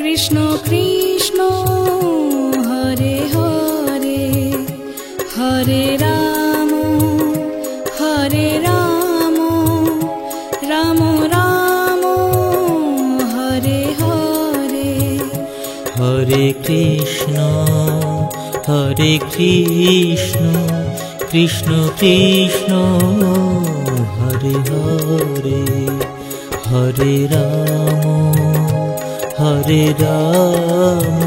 Krishna Krishna Hare Hare Hare Ram Ram Ram Hare Hare Hare Krishna Krishna Krishna Hare Hare Hare Ram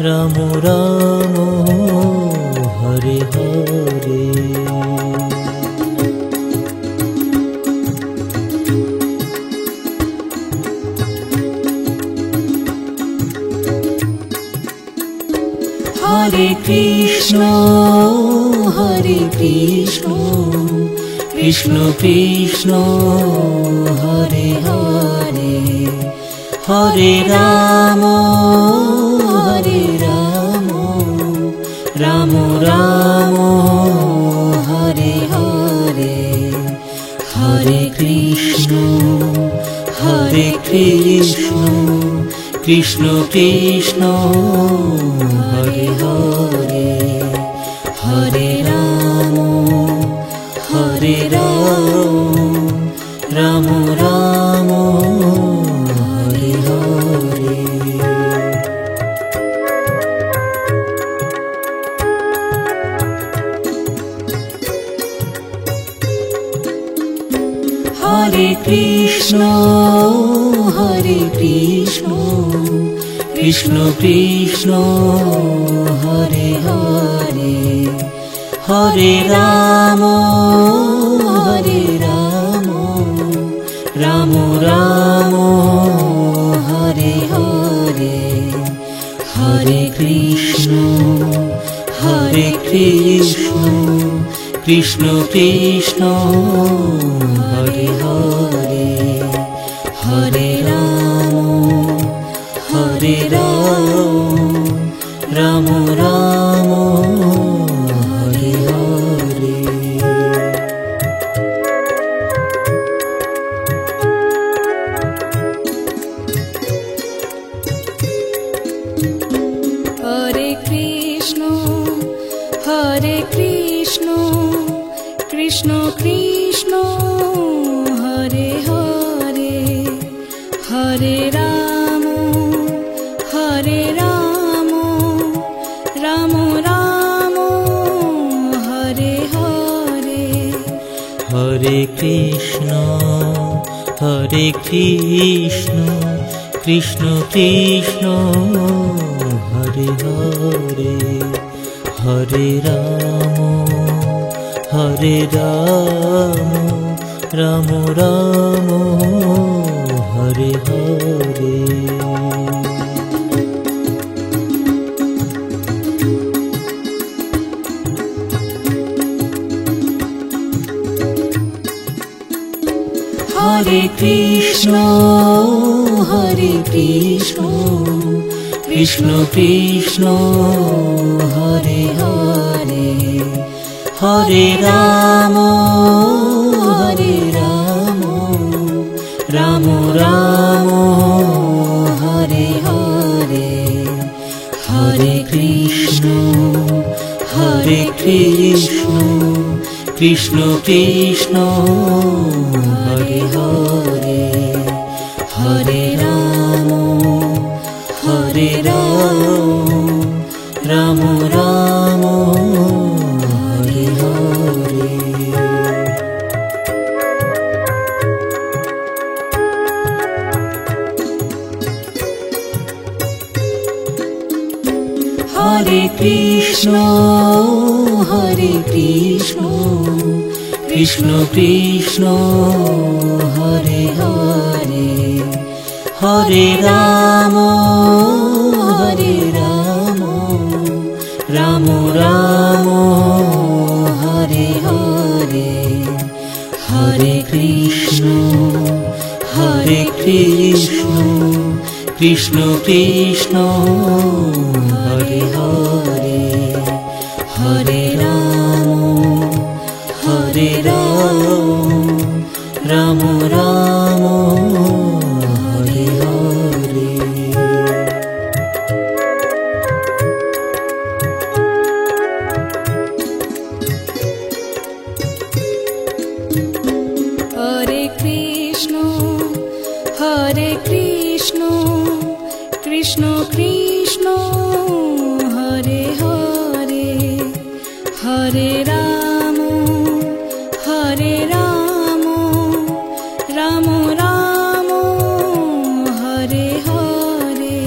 Ram Ram Hare Hare Hare Krishna Krishna Krishna Hare Hare Hare Ram Ram Ram Hare Hare Hare Krishna Krishna Krishna Hare Hare Hare Ram Ram Ram Hare Hare Hare Krishna Krishna Krishna Hare Hare Hare Ram Ram Ram Hare Hare Hare Krishna Krishna Krishna Hare Hare Hare Ram Ram Ram Hare Hare Hare Krishna Krishna Krishna Hare Hare Hare Ram Ram Ram Hare Hare Hare Krishna Krishna Krishna Hare Hare Hare Ram Ram Ram Hare Hare Hare Krishna Krishna Krishna Hare Hare Hare Ram Ram Ram Hare Hare Hare Krishna Krishna Krishna Hare Hare Hare Ram Ram Ram Hare Hare Hare Krishna Krishna Krishna Hare Hare Hare Ram Ram Ram Hare Hare Hare Krishna Krishna Krishna Hare Hare Hare Ram Ram Ram Hare Hare Krishna Krishna Hare Hare Hare Ram Ram Ram Hare Hare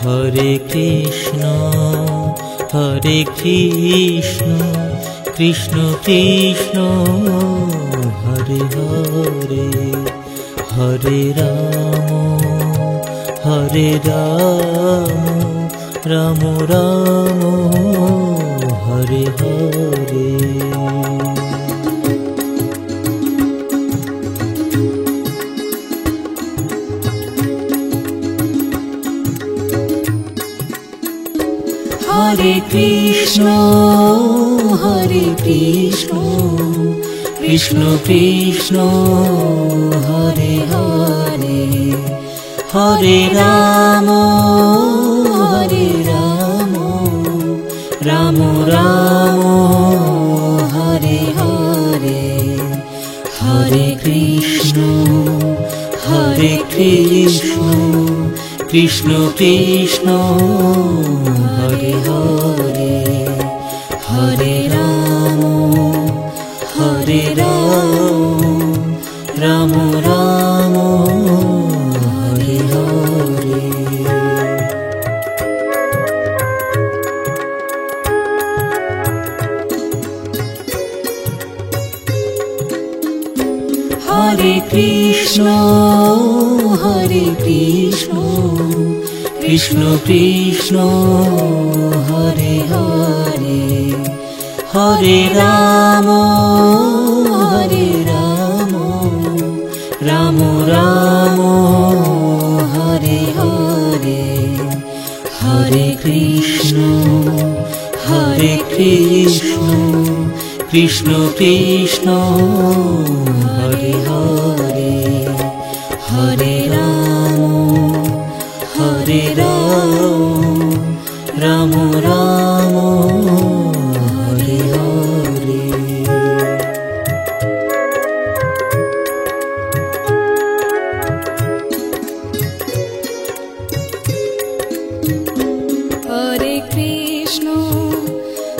Hare Krishna Krishna Krishna Hare Hare Hare Ram Ram Hare Hare Hare Krishna Krishna Krishna Hare Hare Hare Ram Ram Ram Hare Hare Hare Krishna Krishna Krishna Hare Hare Hare Ram Ram Ram Hare Hare Hare Krishna Krishna Krishna Hare Hare Hare Ram Ram Ram Hare Hare Hare Krishna Krishna Krishna Hare Hare Hare Ram Ram Ram Hare Hare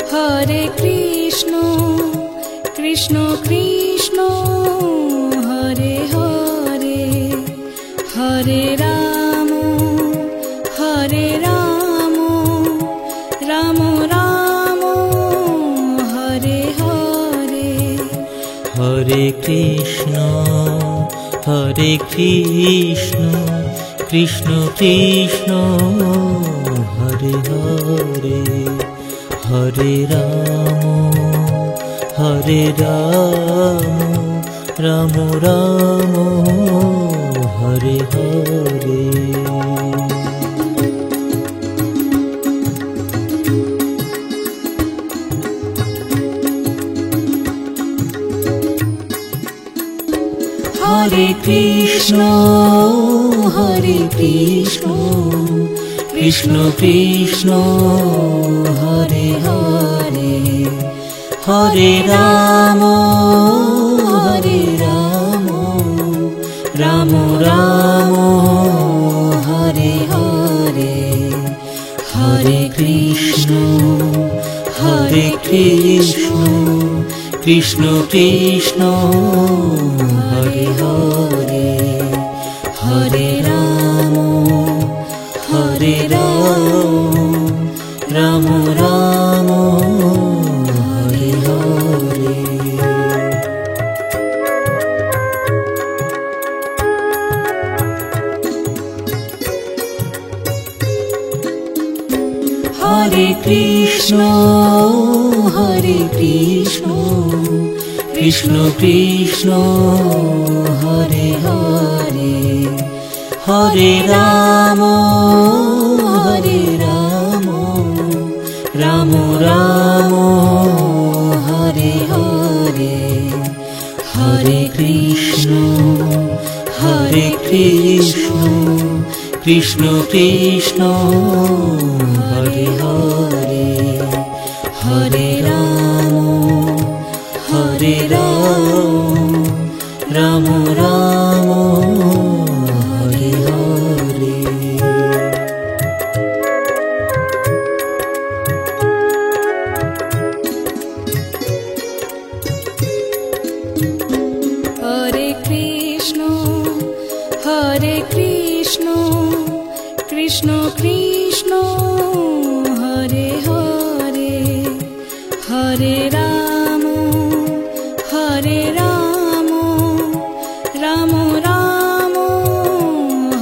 Hare Krishna Krishna Krishna Hare Hare Hare Ram Ram Ram Hare Hare Hare Krishna Krishna Krishna Hare Hare Hare Ram Ram Hare Hare Hare Krishna Krishna Krishna Hare Hare Hare Ram Ram Ram Hare Hare Hare Krishna Krishna Krishna Hare Hare Hare Ram Ram Ram Hare Hare Hare Krishna Krishna Krishna Hare Hare Hare Ram Ram Ram Hare Hare Hare Krishna Krishna Krishna Hare Hare Hare Ram Ram Ram Hare Hare Krishna Krishna Hare Hare Hare Ram Ram Ram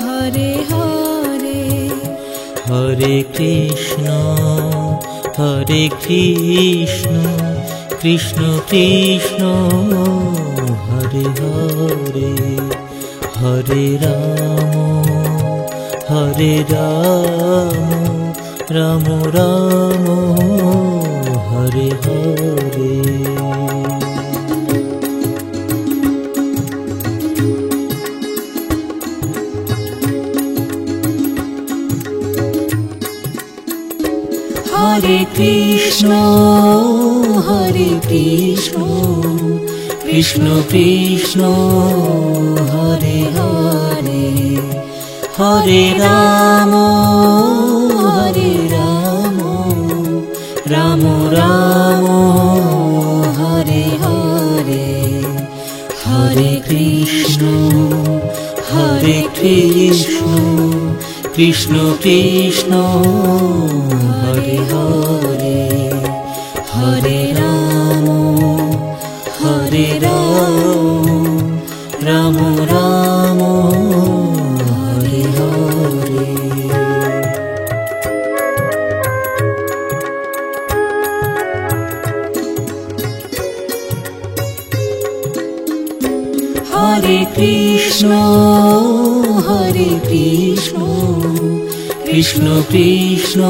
Hare Hare Hare Krishna Krishna Krishna Hare Hare Hare Ram Ram Ram Hare Hare Hare Krishna Krishna Krishna Hare Hare Hare Ram Ram Ram Hare Hare Hare Krishna Krishna Krishna Hare Hare Hare Ram Ram Ram Hare Hare Hare Krishna Krishna Krishna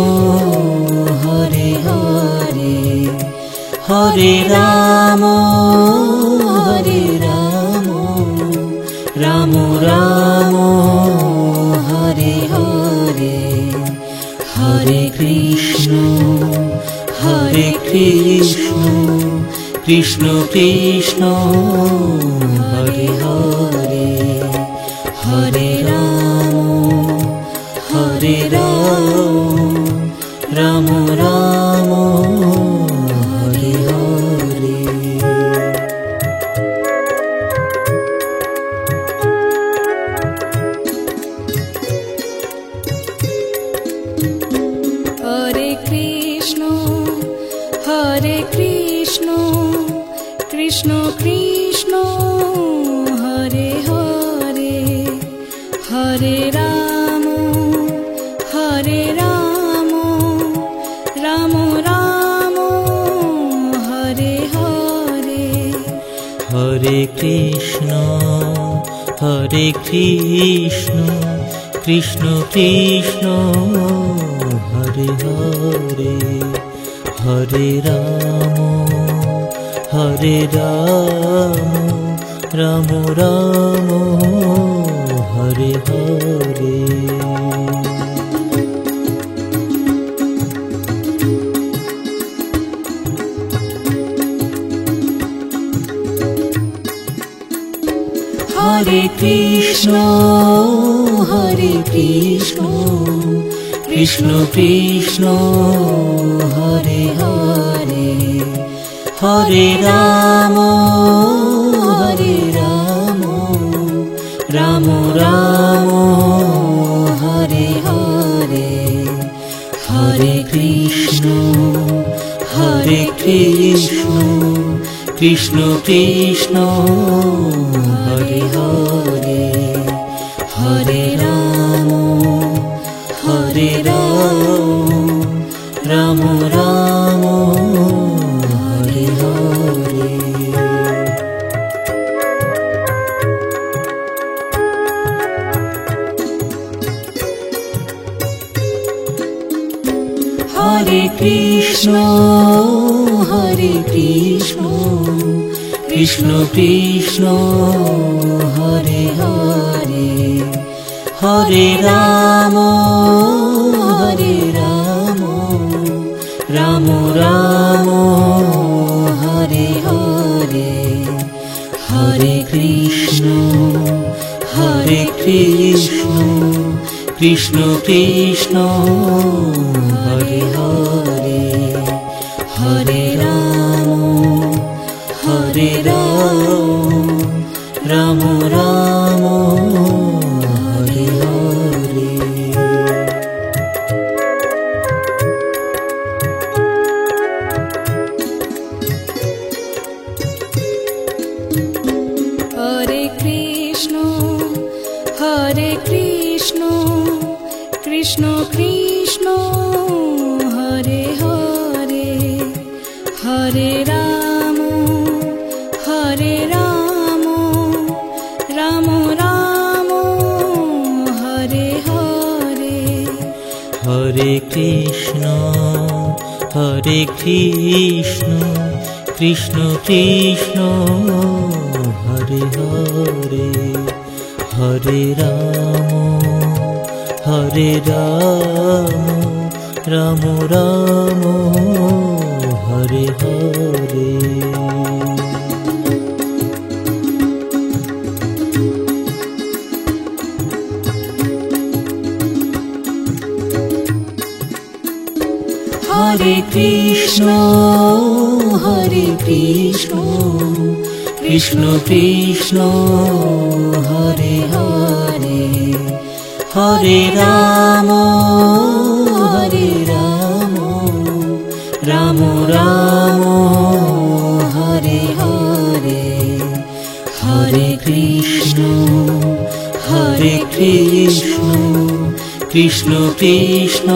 Hare Hare Hare Ram Ram Ram Hare Hare Hare Krishna Krishna Krishna Hare Hare Hare Ram Ram Ram Hare Hare Hare Krishna Krishna Krishna Hare Hare Hare Ram Ram Ram Hare Hare Hare Krishna Krishna Krishna Hare Hare Hare Ram Ram Ram Hare Hare Hare Krishna Krishna Krishna Hare Hare Hare Ram Ram Ram Hare Hare Hare Krishna Krishna Krishna Hare Hare Hare Ram Ram Ram Hare Hare Hare Krishna Krishna Krishna Hare Hare Hare Ram Ram Ram Hare Hare Hare Krishna Krishna Krishna Hare Hare Hare Ram Ram Ram Hare Hare Krishna Hare Hare Hare Ram Ram Ram Hare Hare Hare Krishna Krishna Krishna Hare Hare Hare Ram Ram Hare Hare Hare Krishna Krishna Krishna Hare Hare Hare Ram Ram Ram Hare Hare Hare Krishna Krishna Krishna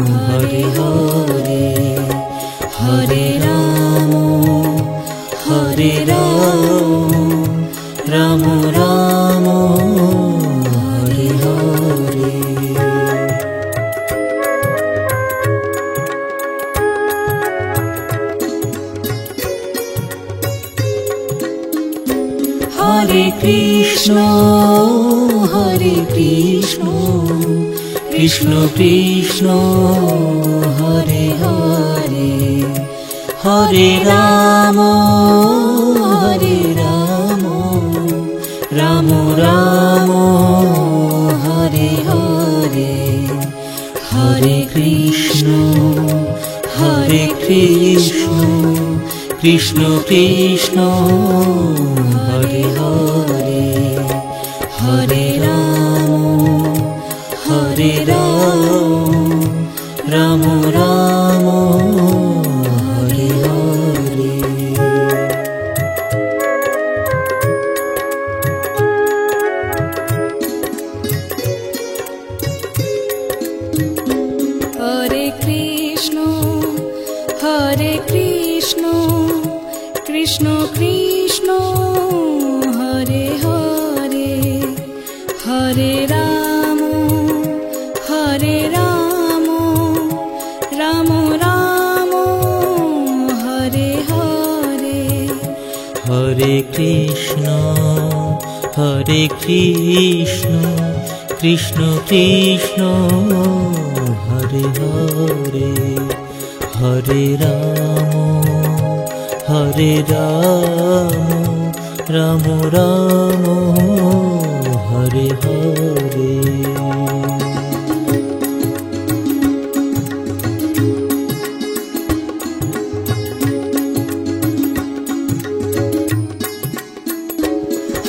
Hare Hare Hare Ram Ram Ram Hare Hare Hare Krishna Krishna Krishna Hare Hare Hare Ram Ram Ram Hare Hare Hare Krishna Krishna Krishna Hare Hare Hare Ram Ram Ram Hare Hare Hare Krishna Krishna Krishna Hare Hare Hare Ram Ram Ram Hare Hare Hare Krishna Krishna Krishna Hare Hare Hare Ram Ram Ram Hare Hare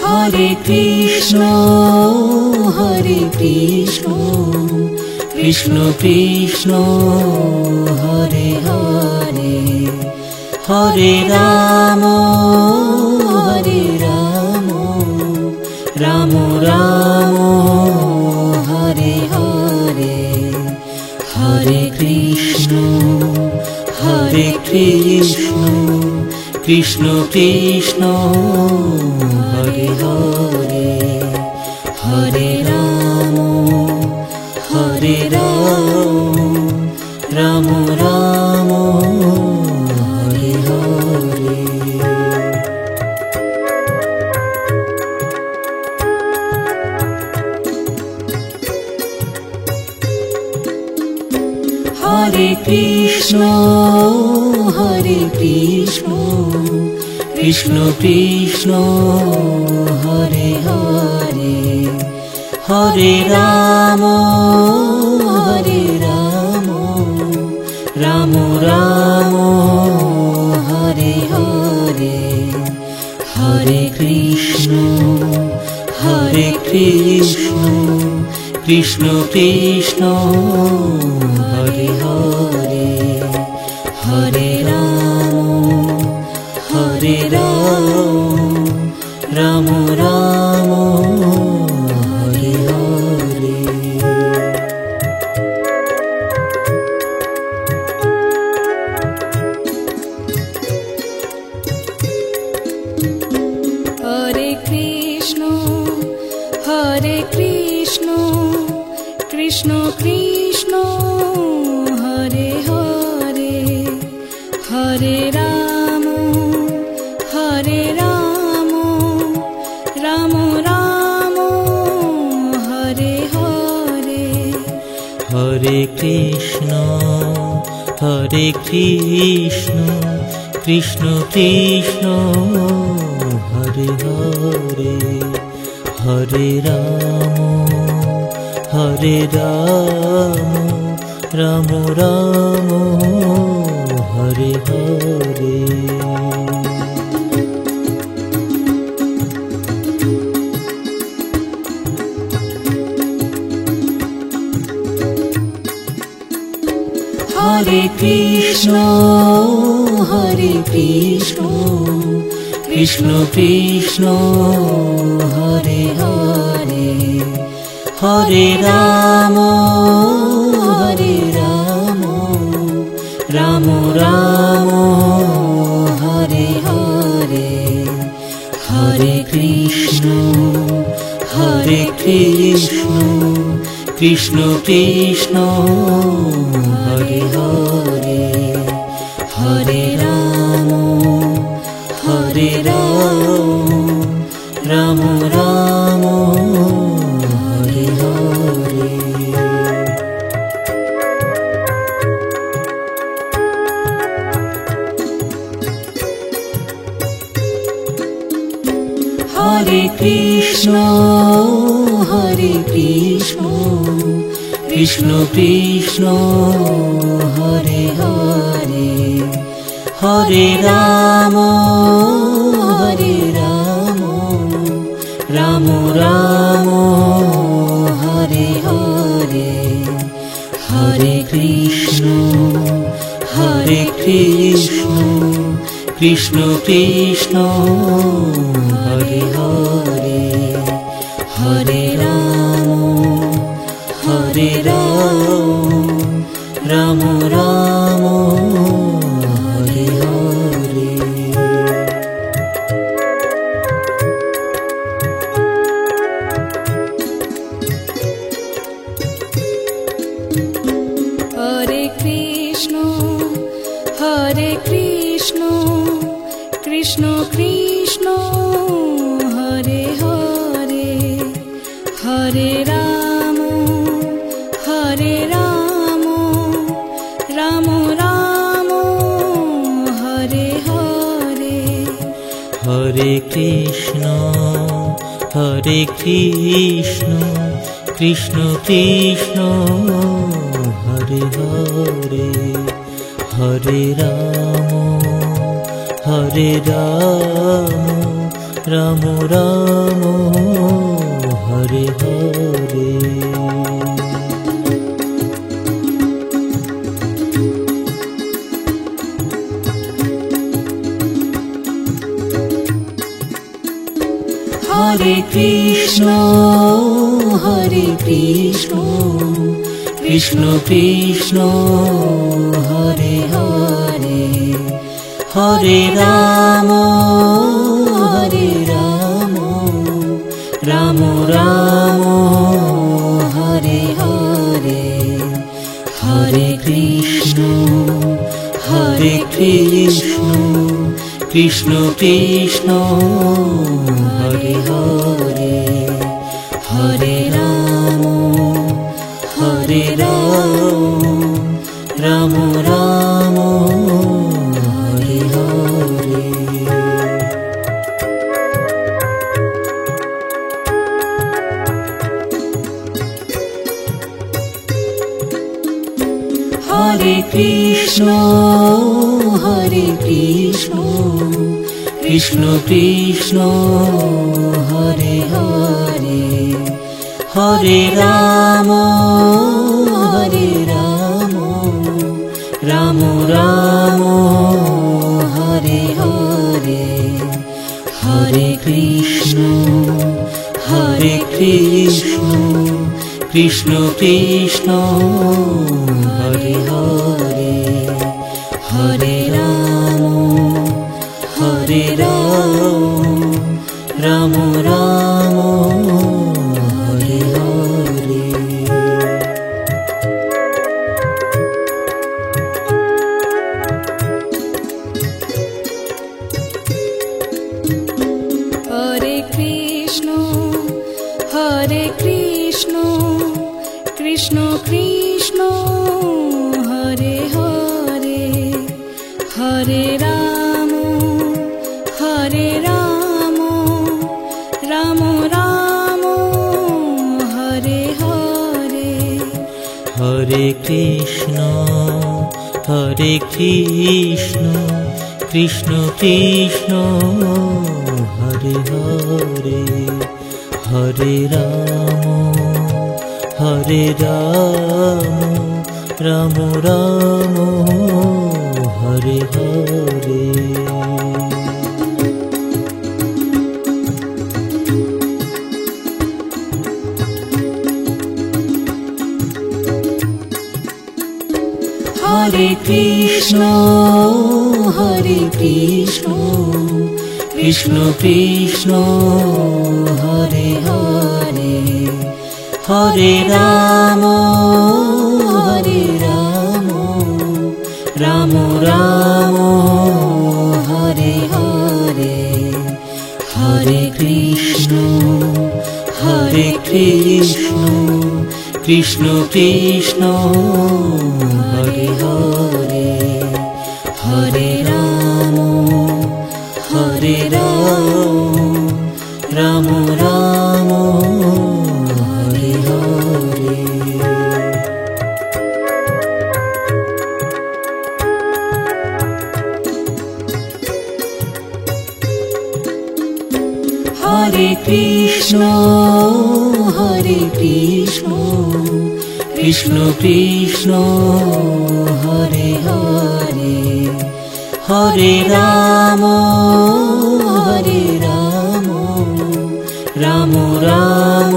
Hare Krishna Krishna Krishna Hare Hare Hare Ram Ram Ram Hare Hare Hare Krishna Krishna Krishna Hare Hare Hare Ram Ram Ram Hare Hare Hare Krishna Krishna Krishna Hare Hare Hare Ram Ram Ram Hare Hare Hare Krishna Krishna Krishna Hare Hare Hare Ram Ram Ram Hare Hare Krishna Krishna Hare Hare Hare Ram Ram Ram Hare Hare Hare Krishna Krishna Krishna Hare Hare Hare Ram Ram Ram Hare Hare Hare Krishna Krishna Krishna Hare Hare Hare Ram Ram Ram Hare Hare Hare Krishna Krishna Krishna Hare Hare Hare Ram Ram Ram Hare Hare Hare Krishna Krishna Krishna Hare Hare Hare Ram Ram Ram Hare Hare Hare Krishna Krishna Krishna Hare Hare Hare Ram Ram Ram Hare Hare Hare Krishna Krishna Krishna Hare Hare Hare Ram Ram Ram Hare Hare Hare Krishna Krishna Krishna Hare Hare Hare Ram Ram Ram Hare Hare Hare Krishna Krishna Krishna Hare Hare Hare Ram Ram Ram Hare Hare Hare Krishna Krishna Krishna Hare Hare Hare Ram Ram Ram Hare Hare Hare Krishna Krishna Krishna Krishna Krishna Hare Hare Hare Ram Ram Ram Ram Ram Ram Hare Hare Hare Krishna Krishna Krishna Krishna Krishna Krishna Krishna Krishna Krishna Hare Krishna Krishna Krishna Hare Hare Hare Ram Ram Ram Hare Hare Hare Krishna Krishna Krishna Hare Hare Hare Ram Ram Ram Hare Hare Krishna Hare Hare Hare Ram Ram Ram Hare Hare Hare Krishna Krishna Krishna Hare Hare Hare Ram Ram Ram Hare Hare Hare Krishna Krishna Krishna Hare Hare Hare Ram Ram Ram Hare Hare Hare Krishna Krishna Krishna Hare Hare Hare Ram Ram Ram Hare Hare Hare Krishna Krishna Krishna Hare Hare Hare Ram Ram Ram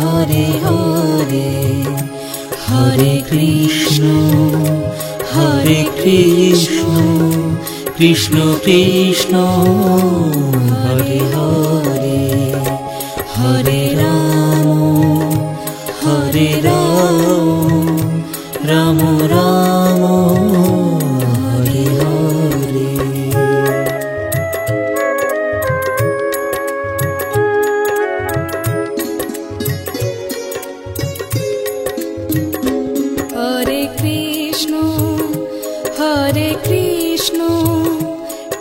Hare Hare Hare Krishna Krishna Krishna Hare Hare Hare Ram Ram Ram Hare Hare Hare Krishna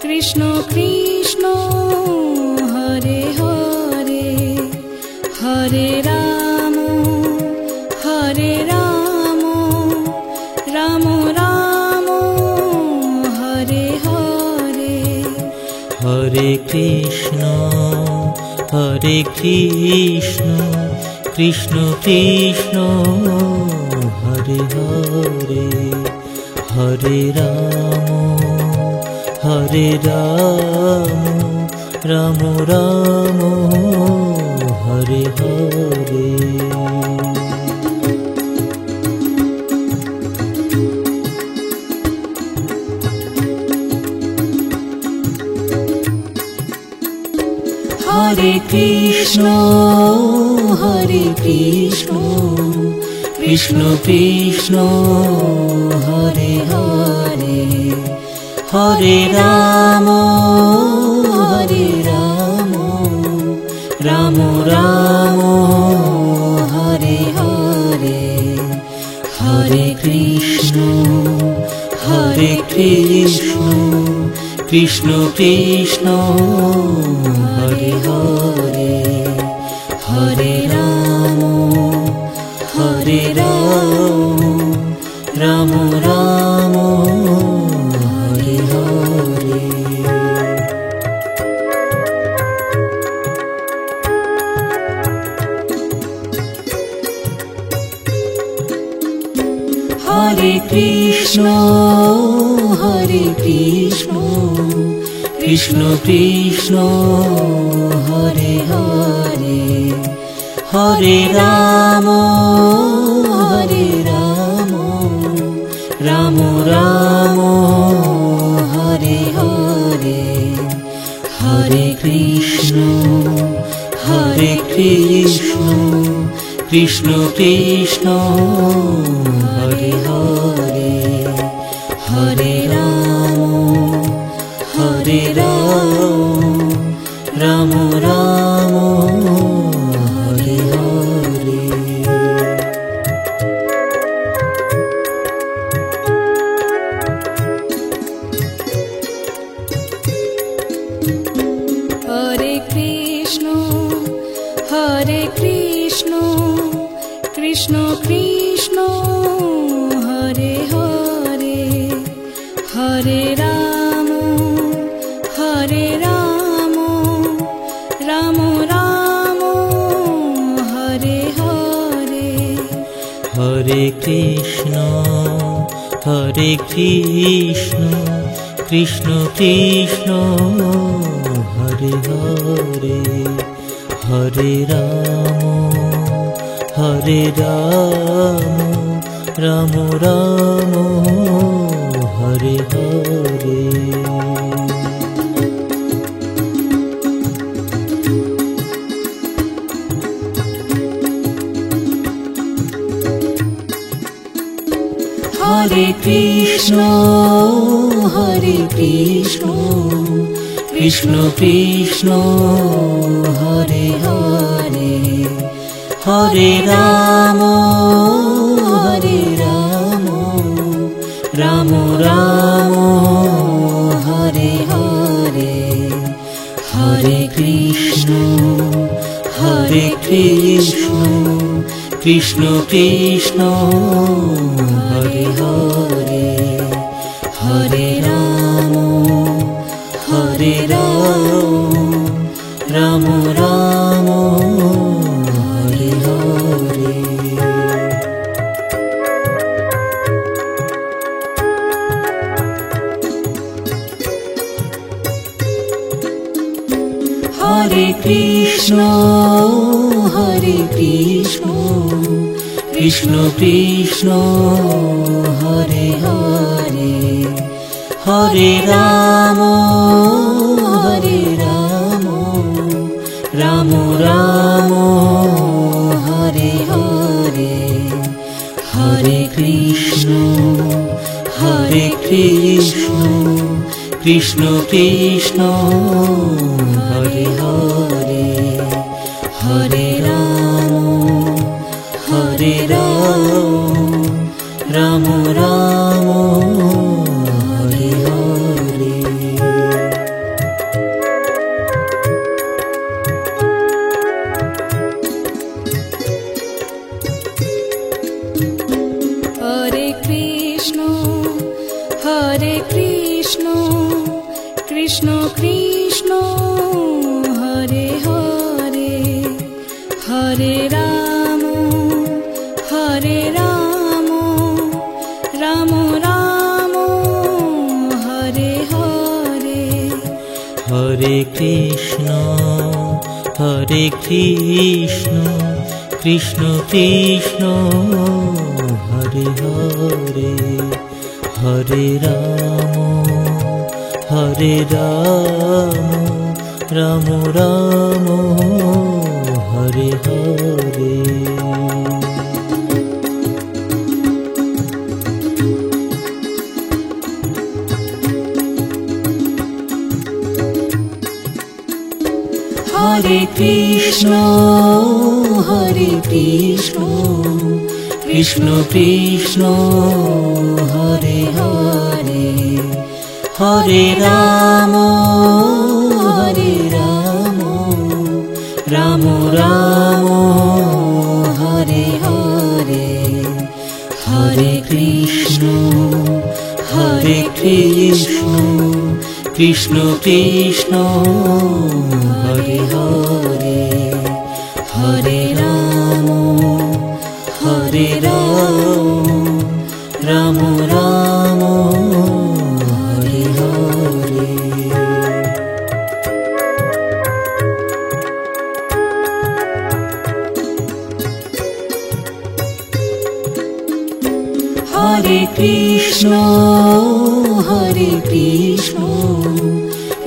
Krishna Krishna Hare Hare Hare Ram Ram Ram Hare Hare Hare Krishna Krishna Krishna Hare Hare Hare Ram Ram Ram Hare Hare Hare Krishna Krishna Krishna Hare Hare Hare Ram Ram Ram Hare Hare Hare Krishna Krishna Krishna Hare Hare Hare Ram Ram Ram Hare Hare Hare Krishna Krishna Krishna Hare Hare Hare Ram Ram Ram Hare Hare Hare Krishna Krishna Krishna Hare Hare Hare Ram Ram Ram Hare Hare Krishna Krishna Krishna Hare Hare Hare Ram Ram Hare Hare. Hare Krishna Krishna Krishna Hare Hare Hare Ram Ram Ram Hare Hare Hare Krishna Krishna Krishna Hare Hare Hare Ram Ram Ram Hare Hare. Hare Krishna Krishna Krishna Hare Hare Hare Ram Ram Ram Hare Hare Hare Krishna Krishna Krishna Hare Hare Hare Ram Ram Ram Hare Hare. Hare Krishna Krishna Krishna Hare Hare Hare Ram Ram Ram Hare Hare. Hare Krishna Krishna Krishna Hare Hare Hare Ram Ram Ram Hare Hare. Hare Krishna Krishna Krishna Hare Hare Hare Ram Ram Ram Hare Hare Hare Krishna Krishna Krishna Hare Hare Hare Ram Ram Ram Hare Hare. Hare Krishna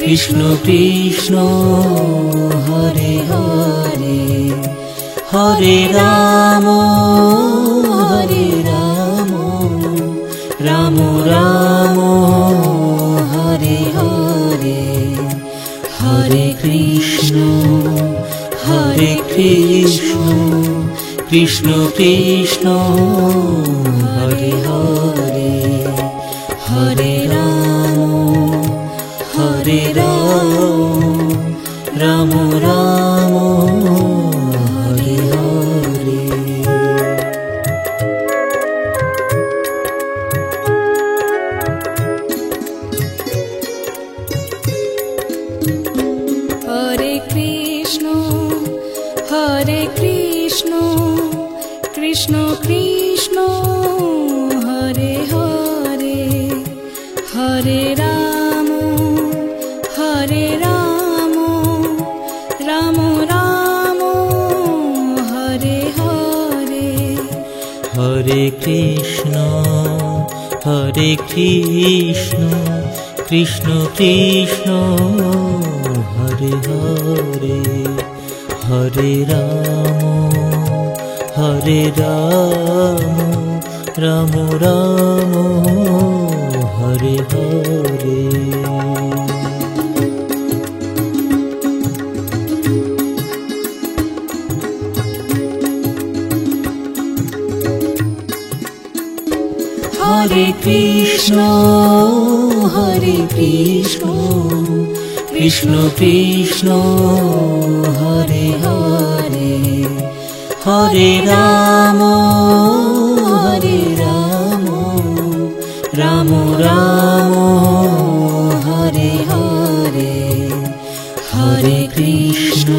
Krishna Krishna Hare Hare Hare Ram Ram Ram Hare Hare Hare Krishna Krishna Krishna Hare Hare Hare Ram Ram Ram Hare Hare. Hare Krishna Krishna Krishna Hare Krishna Krishna Krishna Hare Hare, Hare Ram Ram Ram Hare Hare. Hare Krishna Krishna Krishna Hare Hare, Hare Ram Ram Ram Hare Hare, Hare Krishna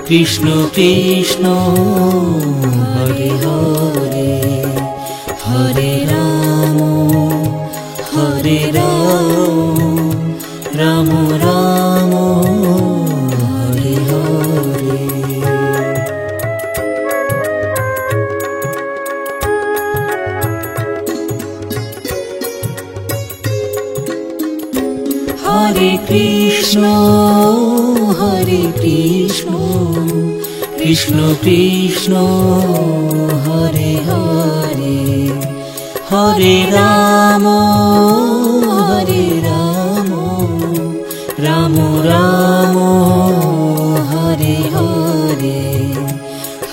Krishna Krishna Hare Hare, Hare Ram Ram Ram Hare Hare. Hare Krishna Krishna Krishna Hare Hare, Hare Ram Ram Ram Hare Hare,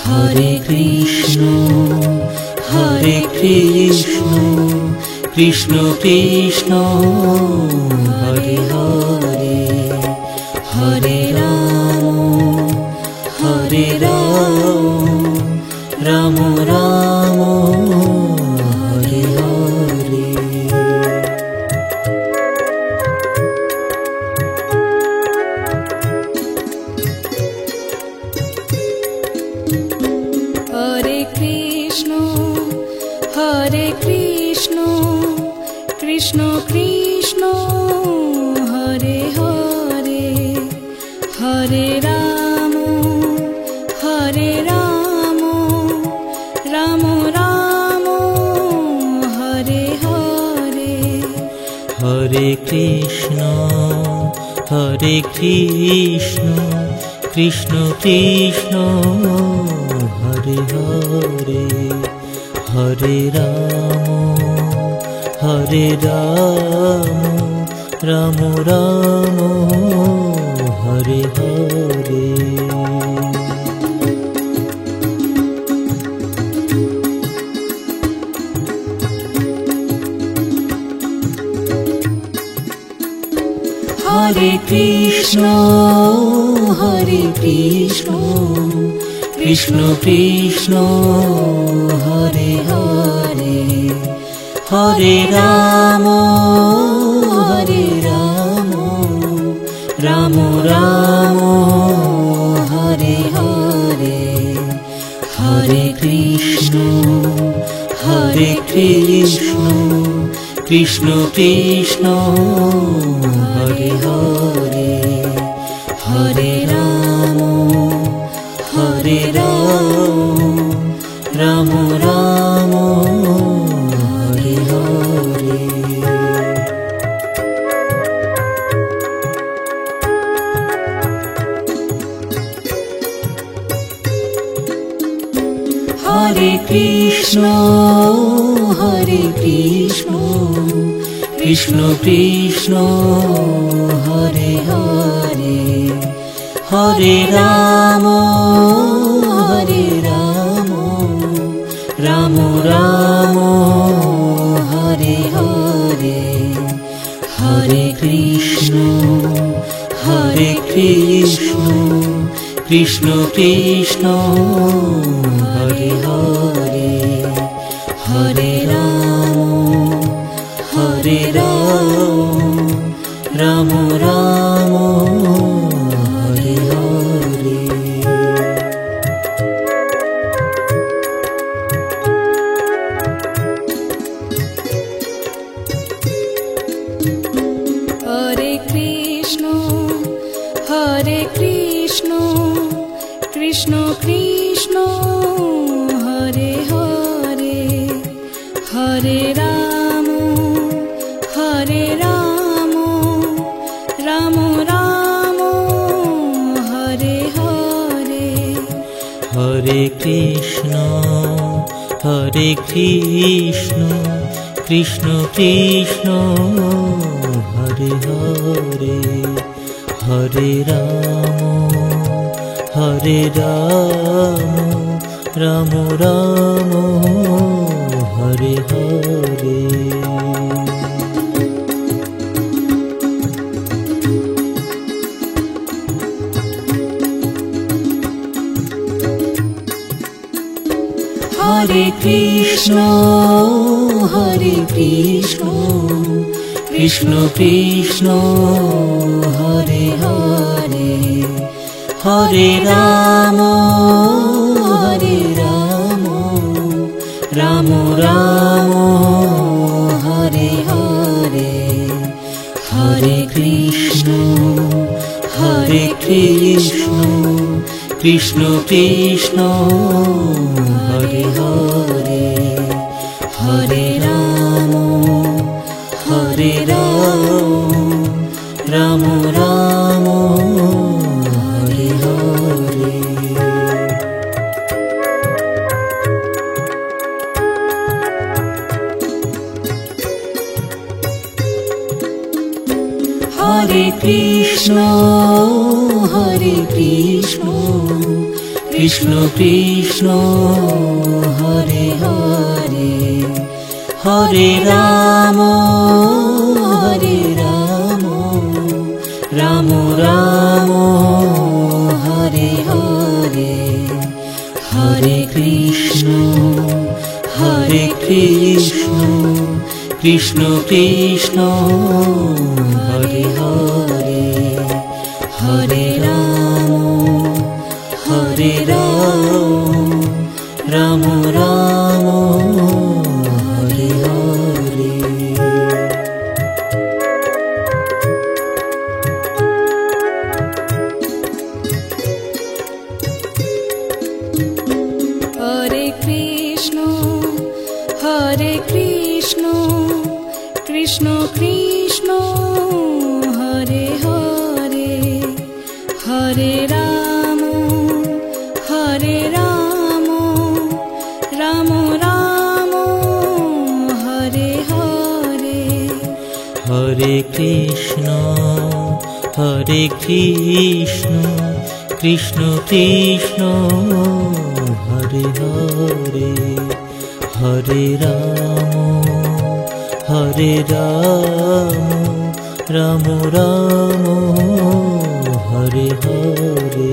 Hare Krishna Krishna Krishna Hare Hare, Hare Ram Ram Ram Hare Hare. Hare Krishna Krishna Krishna Hare Hare, Hare Ram Ram Ram Hare Hare. Hare Krishna Krishna Krishna Hare Hare, Hare Ram Ram Hare Hare. Hare Krishna Krishna Krishna Hare Hare, Hare Ram Ram Ram Hare Hare, Hare Krishna Krishna Krishna Hare Hare, Hare Ram Ram Ram Hare Hare. Hare Krishna Krishna Krishna Hare Hare, Hare Ram Ram Ram Hare Hare, Hare Krishna Krishna Krishna Hare Hare, Hare Ram Ram Ram Hare Hare. Hare Krishna Krishna Krishna Krishna Krishna Krishna Hare Hare Hare Ram Ram Ram Hare Hare. Hare Krishna Krishna Krishna Hare Hare Hare Ram Ram Ram Hare Hare Hare Krishna Krishna Krishna Hare Hare Hare Ram Ram Ram Hare Hare. Hare Krishna Krishna Krishna Hare Hare Hare Ram Ram Ram Hare Hare Hare Krishna Krishna Krishna Hare Hare Hare Ram Ram Ram Hare Hare. Hare Krishna Krishna Krishna Hare Hare Hare Ram Ram Ram Hare Hare. Hare Krishna Krishna Krishna Hare Hare Hare Ram Ram Ram Hare Hare.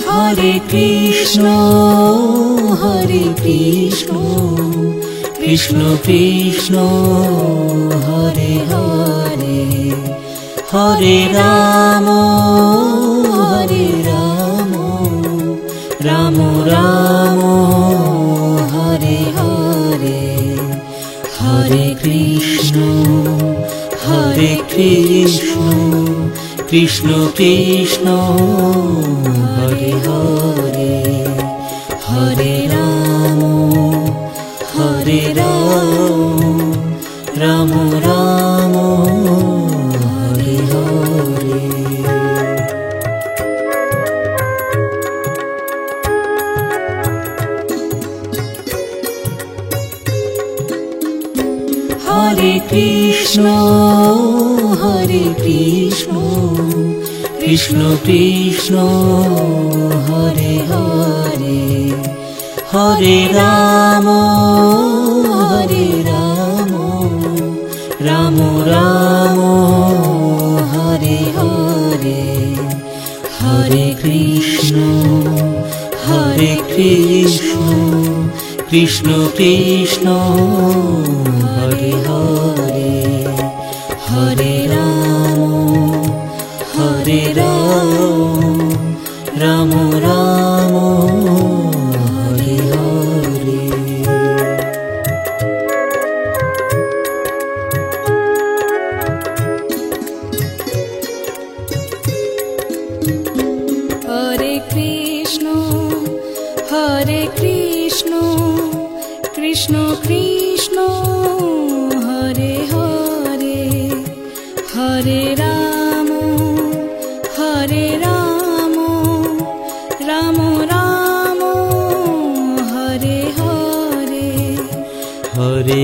Hare Krishna Krishna Krishna Hare Hare Hare Ram Ram Ram Hare Hare Hare Krishna Krishna Krishna Hare Hare Hare Ram Ram Ram Hare Hare. Hare Krishna Krishna Krishna Hare Hare Hare Ram Ram Ram Hare Hare Hare Krishna Krishna Krishna Hare Hare Hare Ram Ram Ram Hare Hare. Hare Krishna Krishna Krishna Hare Ram Ram Ram Hare Hare Hare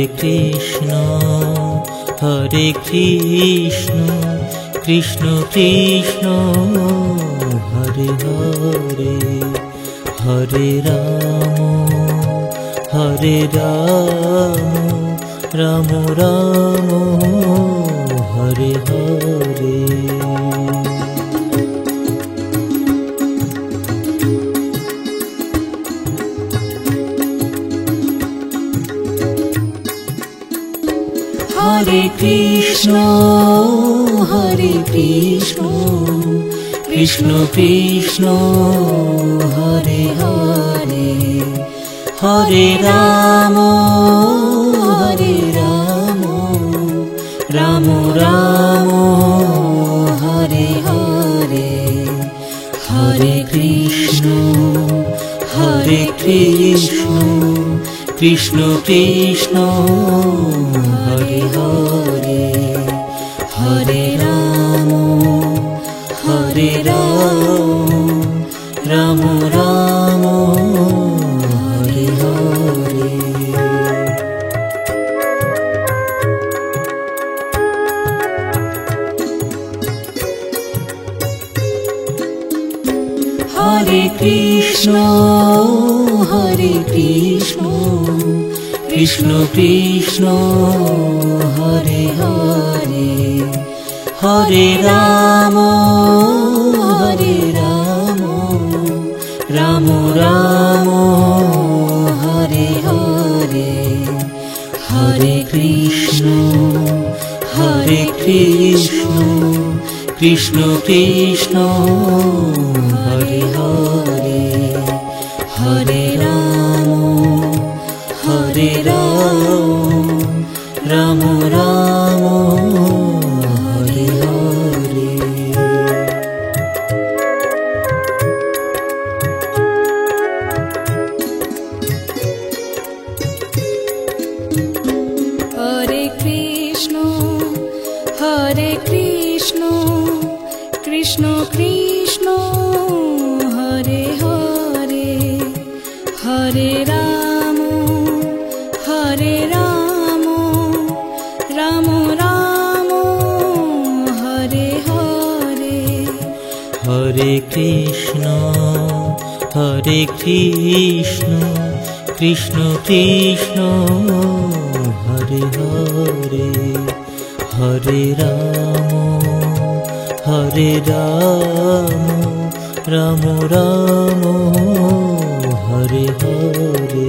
Krishna Krishna Krishna Hare Hare Hare Ram Ram Ram Hare Hare Hare Krishna Krishna Krishna Hare Hare Hare Ram Ram Ram Hare Hare Hare Krishna Krishna Krishna Hare Hare Hare Ram Ram Ram Hare Hare Hare Krishna Krishna Krishna Hare Hare Hare Ram Ram Ram Hare Hare Hare Krishna Krishna Krishna Hare Hare Hare Ram Ram Ram Hare Hare Hare Krishna Krishna Krishna Hare Hare Hare Ram Ram Ram Hare Hare Hare Krishna Krishna Krishna Hare Hare Hare Ram Ram Ram Hare Hare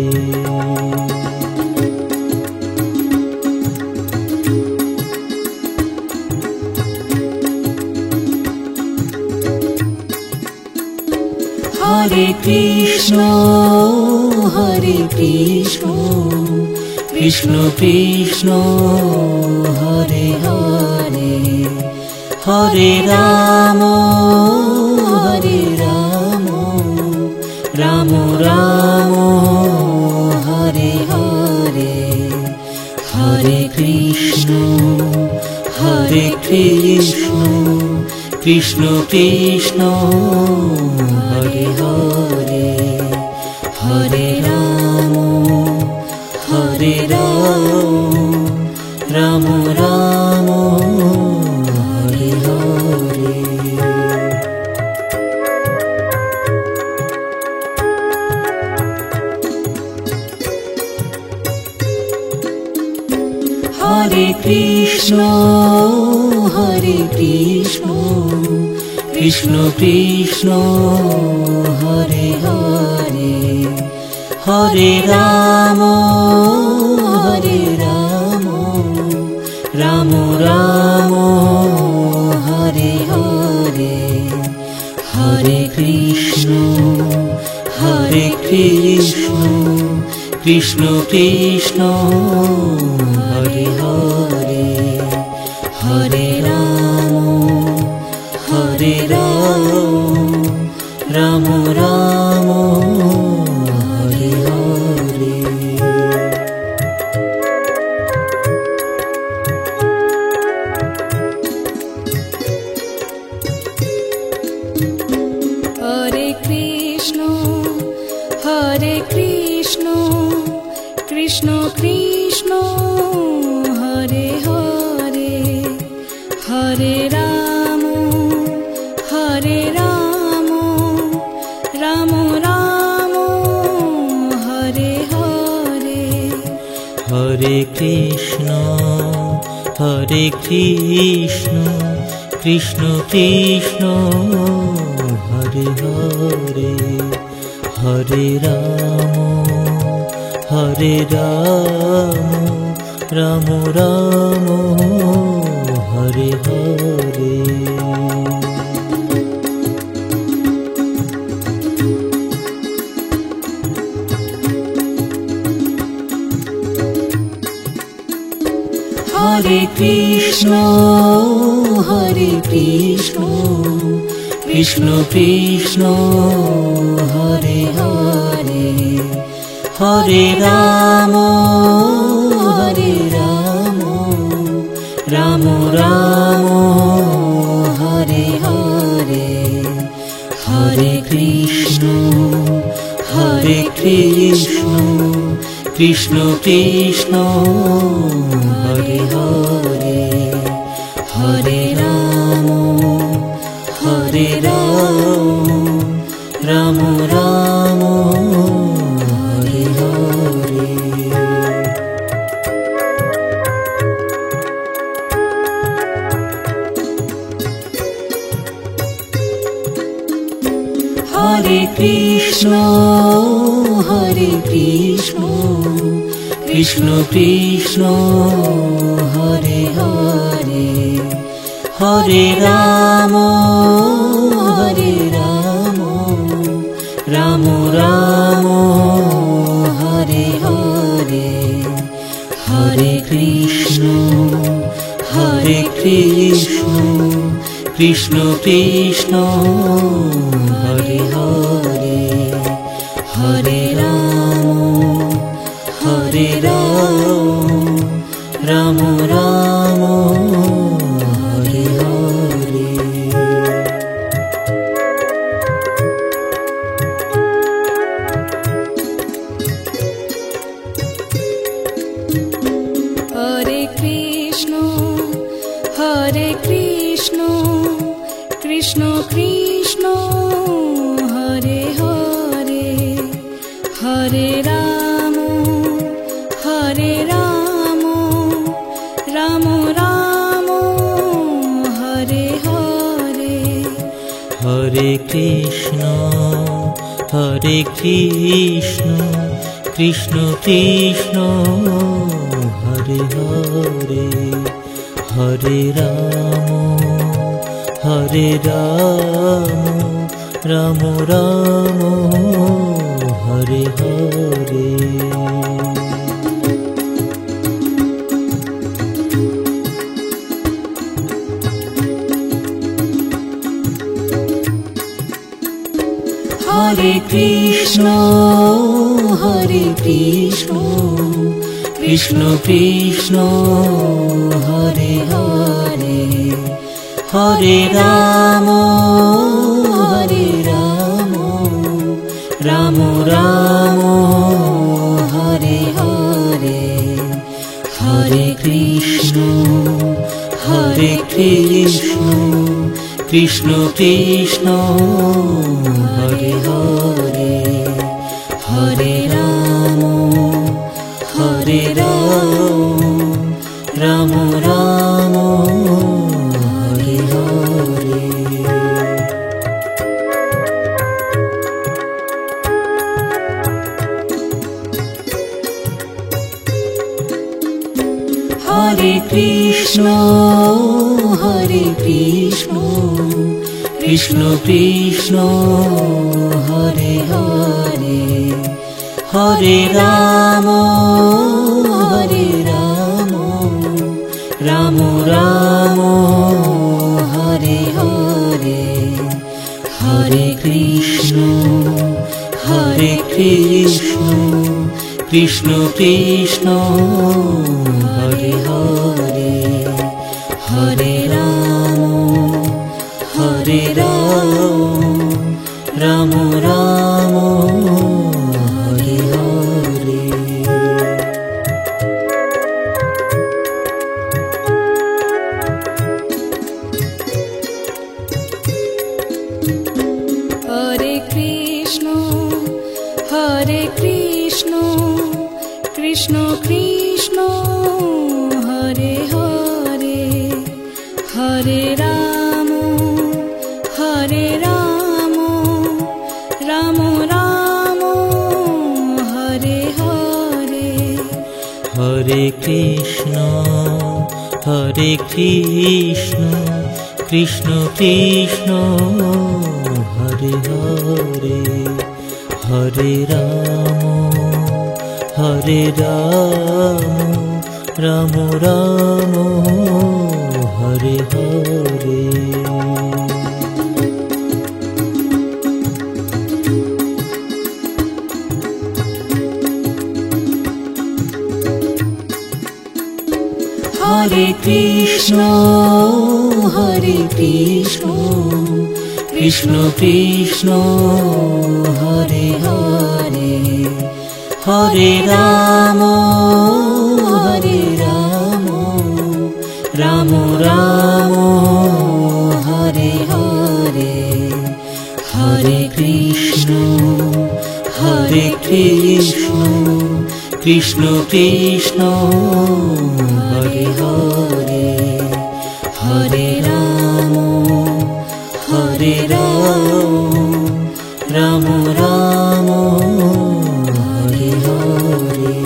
Hare Krishna Krishna Krishna Hare Hare Hare Ram Ram Ram Hare Hare Hare Krishna Krishna Krishna Hare Hare Hare Ram Ram Ram Hare Hare Hare Krishna Krishna Krishna Hare Hare Hare Ram Ram Ram Hare Hare Hare Krishna Krishna Krishna Hare Hare Hare Ram Ram Ram Hare Hare Hare Krishna Krishna Krishna Hare Hare, Hare Ram Ram Ram Hare Hare. Hare Krishna Krishna Krishna Hare Hare, Hare Ram Ram Ram Hare Hare, Hare Krishna Krishna Krishna Hare Hare, Hare Ram Ram Ram Hare Hare. Hare Krishna Krishna Krishna Hare Hare, Hare Ram Ram Ram Hare Hare, Hare Krishna Krishna Krishna Hare Hare, Hare Ram Ram Ram Hare Hare. Hare Krishna Krishna Krishna Hare Hare, Hare Ram Ram Ram Hare Hare. Hare Krishna Krishna Krishna Hare Hare, Hare Ram Ram Hare Hare. Hare Krishna Krishna Krishna Hare Hare, Hare Ram Ram Ram Hare Hare, Hare Krishna Krishna Krishna Hare Hare, Hare Ram Ram Ram Hare Hare. Hare Krishna Krishna Krishna Hare Hare, Hare Ram Ram Ram Hare Hare, Hare Krishna Krishna Krishna Hare Hare, Hare Ram Ram Ram Hare Hare. Hare Krishna Krishna Krishna Hare Ram Ram Ram Hare Hare Hare Krishna Krishna Krishna Hare Hare Hare Ram Ram Ram Hare Hare Hare Krishna Krishna Krishna Hare Hare Hare Ram Ram Ram Hare Hare Hare Krishna Krishna Krishna Hare Hare Hare Ram Ram Ram Hare Hare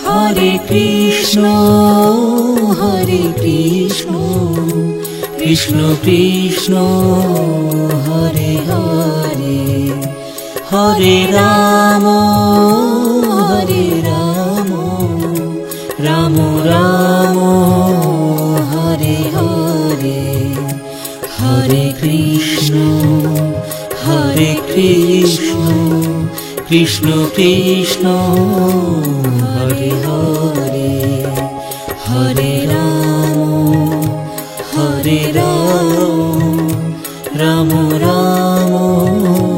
Hare Krishna Krishna Krishna Hare Hare Hare Ram Ram Ram Hare Hare Hare Krishna Krishna Krishna Hare Hare Hare Ram Ram Ram